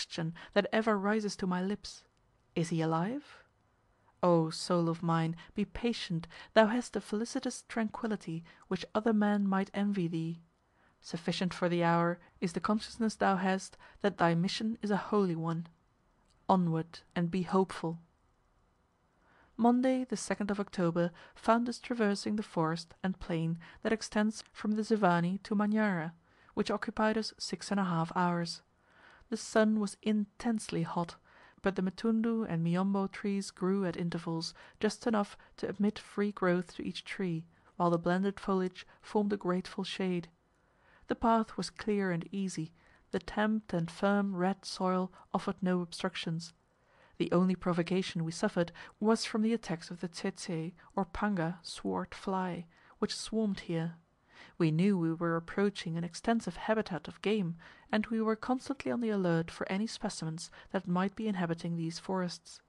question that ever rises to my lips, is he alive? O soul of mine, be patient, thou hast a felicitous tranquillity which other men might envy thee. Sufficient for the hour is the consciousness thou hast that thy mission is a holy one. Onward, and be hopeful. Monday, the 2nd of October, found us traversing the forest and plain that extends from the Zivani to Manyara, which occupied us 6½ hours. The sun was intensely hot, but the mtundu and miombo trees grew at intervals, just enough to admit free growth to each tree, while the blended foliage formed a grateful shade. The path was clear and easy, the tamped and firm red soil offered no obstructions. The only provocation we suffered was from the attacks of the tsetse or panga sword fly, which swarmed here. We knew we were approaching an extensive habitat of game, and we were constantly on the alert for any specimens that might be inhabiting these forests.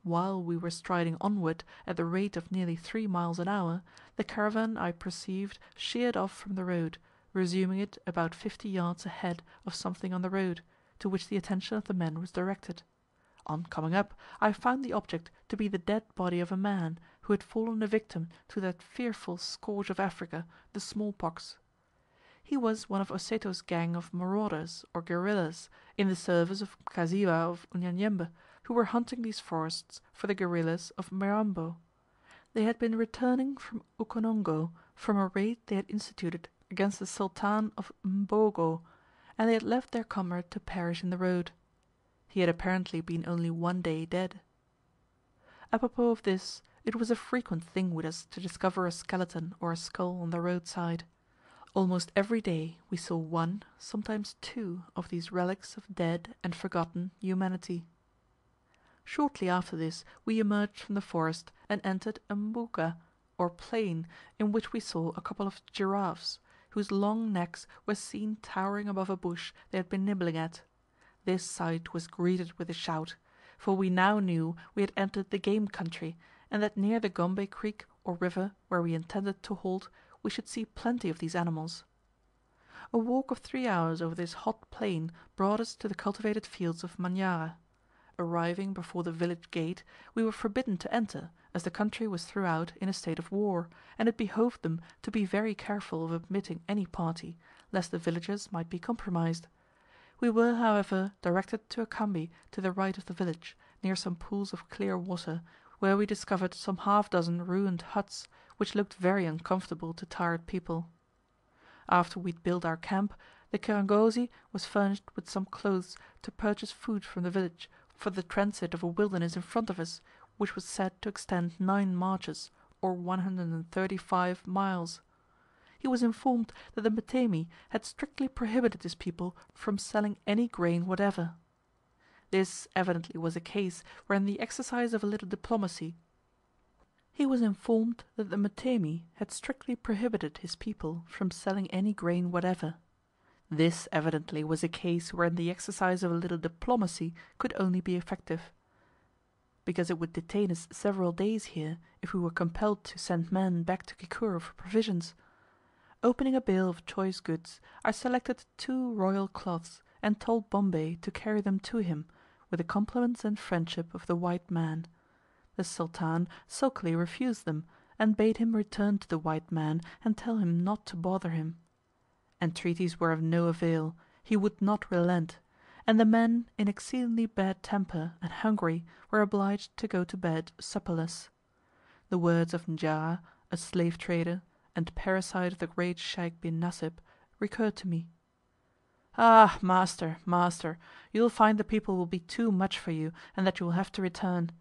While we were striding onward at the rate of nearly 3 miles an hour, the caravan I perceived sheered off from the road, resuming it about 50 yards ahead of something on the road, to which the attention of the men was directed. On coming up, I found the object to be the dead body of a man, who had fallen a victim to that fearful scourge of Africa, the smallpox. He was one of Oseto's gang of marauders, or guerrillas, in the service of Mkaziwa of Unyanyembe, who were hunting these forests for the guerrillas of Mirambo. They had been returning from Ukonongo from a raid they had instituted against the Sultan of Mbogo, and they had left their comrade to perish in the road. He had apparently been only 1 day dead. Apropos of this, it was a frequent thing with us to discover a skeleton or a skull on the roadside. Almost every day we saw 1, sometimes 2, of these relics of dead and forgotten humanity. Shortly after this we emerged from the forest and entered a mbuga, or plain, in which we saw a couple of giraffes, whose long necks were seen towering above a bush they had been nibbling at. This sight was greeted with a shout, for we now knew we had entered the game country, and that near the Gombe Creek or river where we intended to halt we should see plenty of these animals. A walk of 3 hours over this hot plain brought us to the cultivated fields of Manyara. Arriving before the village gate, we were forbidden to enter, as the country was throughout in a state of war, and it behoved them to be very careful of admitting any party, lest the villagers might be compromised. We were, however, directed to a kambi to the right of the village, near some pools of clear water, where we discovered some half-dozen ruined huts, which looked very uncomfortable to tired people. After we had built our camp, the kirangozi was furnished with some clothes to purchase food from the village, for the transit of a wilderness in front of us, which was said to extend 9 marches, or 135 miles. He was informed that the Mtemi had strictly prohibited his people from selling any grain whatever. This evidently was a case where in the exercise of a little diplomacy the could only be effective, because it would detain us several days here if we were compelled to send men back to Kikuru for provisions. Opening a bale of choice goods, I selected 2 royal cloths, and told Bombay to carry them to him, with the compliments and friendship of the white man. The Sultan sulkily refused them, and bade him return to the white man and tell him not to bother him. Entreaties were of no avail, he would not relent, and the men, in exceedingly bad temper and hungry, were obliged to go to bed supperless. The words of Njara, a slave trader, and parasite of the great Sheikh bin Nasib, recurred to me. "Ah, master, master, you will find the people will be too much for you, and that you will have to return.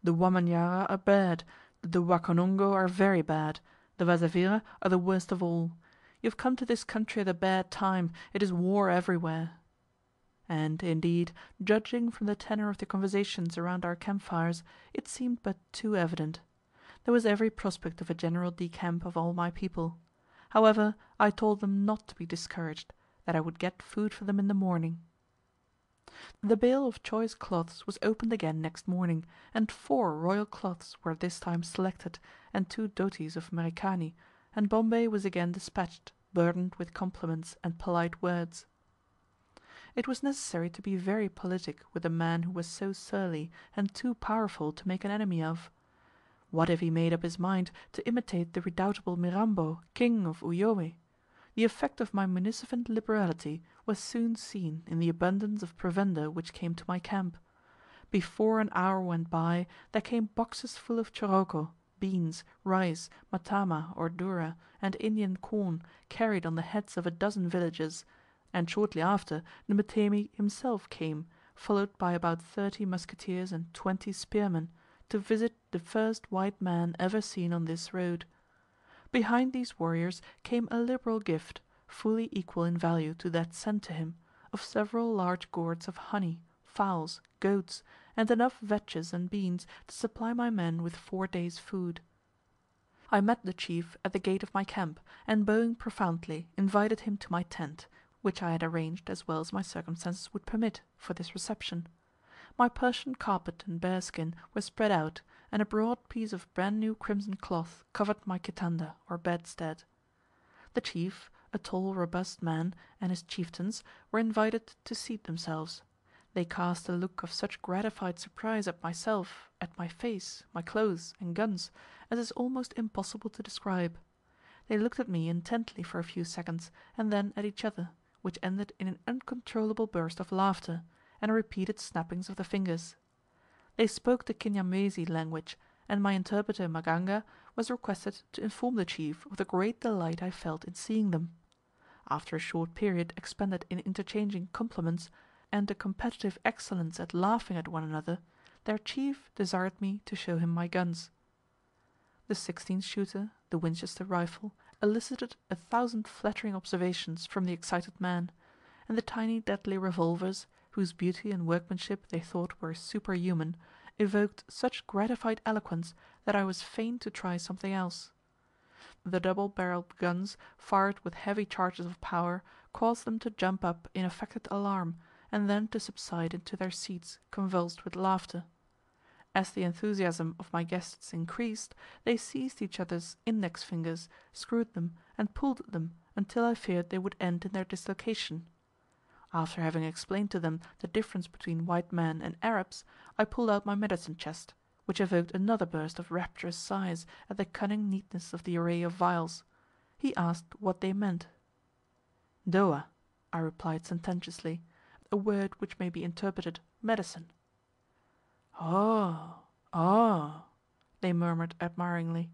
The Wamanyara are bad, the Wakonongo are very bad, the Wazavira are the worst of all. You have come to this country at a bad time, it is war everywhere." And, indeed, judging from the tenor of the conversations around our campfires, it seemed but too evident. There was every prospect of a general decamp of all my people. However, I told them not to be discouraged, that I would get food for them in the morning. The bale of choice cloths was opened again next morning, and 4 royal cloths were this time selected, and 2 dhotis of Merikani, and Bombay was again dispatched, burdened with compliments and polite words. It was necessary to be very politic with a man who was so surly and too powerful to make an enemy of. What if he made up his mind to imitate the redoubtable Mirambo, king of Uyoweh? The effect of my munificent liberality was soon seen in the abundance of provender which came to my camp. Before an hour went by, there came boxes full of choroko, beans, rice, matama or doura, and Indian corn, carried on the heads of a dozen villagers, and shortly after the Mtemi himself came, followed by about 30 musketeers and 20 spearmen, to visit the first white man ever seen on this road. Behind these warriors came a liberal gift, fully equal in value to that sent to him, of several large gourds of honey, fowls, goats, and enough vetches and beans to supply my men with 4 days' food. I met the chief at the gate of my camp, and bowing profoundly, invited him to my tent, which I had arranged as well as my circumstances would permit, for this reception. My Persian carpet and bearskin were spread out, and a broad piece of brand new crimson cloth covered my kitanda, or bedstead. The chief, a tall robust man, and his chieftains, were invited to seat themselves. They cast a look of such gratified surprise at myself, at my face, my clothes, and guns, as is almost impossible to describe. They looked at me intently for a few seconds, and then at each other, which ended in an uncontrollable burst of laughter, and repeated snappings of the fingers. They spoke the Kinyamwezi language, and my interpreter Maganga was requested to inform the chief of the great delight I felt in seeing them. After a short period expended in interchanging compliments, and a competitive excellence at laughing at one another, their chief desired me to show him my guns. The 16-shooter, the Winchester rifle, elicited 1,000 flattering observations from the excited man, and the tiny deadly revolvers, whose beauty and workmanship they thought were superhuman, evoked such gratified eloquence that I was fain to try something else. The double-barreled guns, fired with heavy charges of powder, caused them to jump up in affected alarm, and then to subside into their seats convulsed with laughter. As the enthusiasm of my guests increased, they seized each other's index fingers, screwed them, and pulled at them until I feared they would end in their dislocation. After having explained to them the difference between white men and Arabs, I pulled out my medicine chest, which evoked another burst of rapturous sighs at the cunning neatness of the array of vials. He asked what they meant. "Doa," I replied sententiously, a word which may be interpreted medicine. "Oh, oh," they murmured admiringly.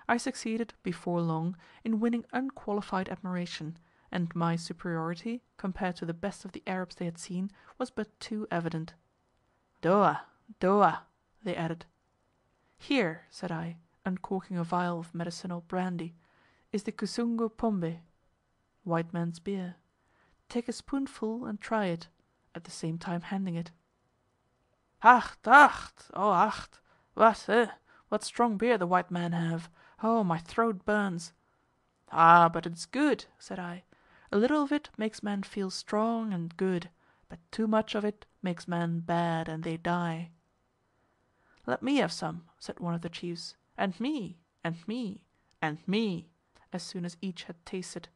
I succeeded, before long, in winning unqualified admiration, and my superiority, compared to the best of the Arabs they had seen, was but too evident. "Doa, doa," they added. "Here," said I, uncorking a vial of medicinal brandy, "is the Kusungu Pombe" (white man's beer). "Take a spoonful and try it," at the same time handing it. "Acht, acht, oh acht! What strong beer the white men have! Oh, my throat burns!" "Ah, but it is good," said I. "A little of it makes men feel strong and good, but too much of it makes men bad, and they die." "Let me have some," said one of the chiefs, "and me, and me, and me," as soon as each had tasted.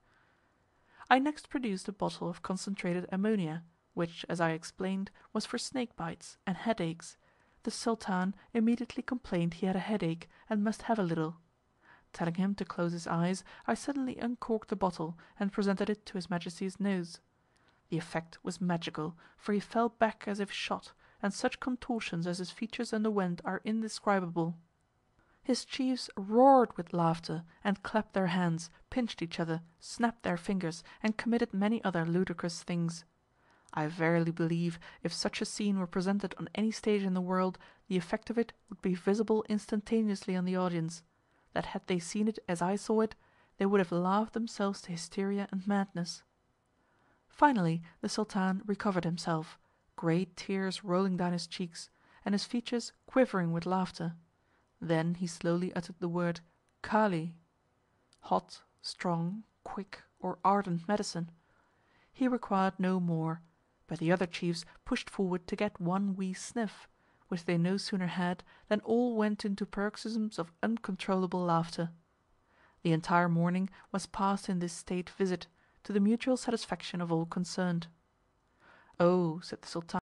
I next produced a bottle of concentrated ammonia, which, as I explained, was for snake bites and headaches. The Sultan immediately complained he had a headache, and must have a little. Telling him to close his eyes, I suddenly uncorked the bottle, and presented it to his Majesty's nose. The effect was magical, for he fell back as if shot, and such contortions as his features underwent are indescribable. His chiefs roared with laughter, and clapped their hands, pinched each other, snapped their fingers, and committed many other ludicrous things. I verily believe if such a scene were presented on any stage in the world, the effect of it would be visible instantaneously on the audience; that had they seen it as I saw it, they would have laughed themselves to hysteria and madness. Finally the Sultan recovered himself, great tears rolling down his cheeks, and his features quivering with laughter. Then he slowly uttered the word Kali, hot, strong, quick, or ardent medicine. He required no more, but the other chiefs pushed forward to get one wee sniff, which they no sooner had than all went into paroxysms of uncontrollable laughter. The entire morning was passed in this state visit, to the mutual satisfaction of all concerned. "Oh," said the Sultan.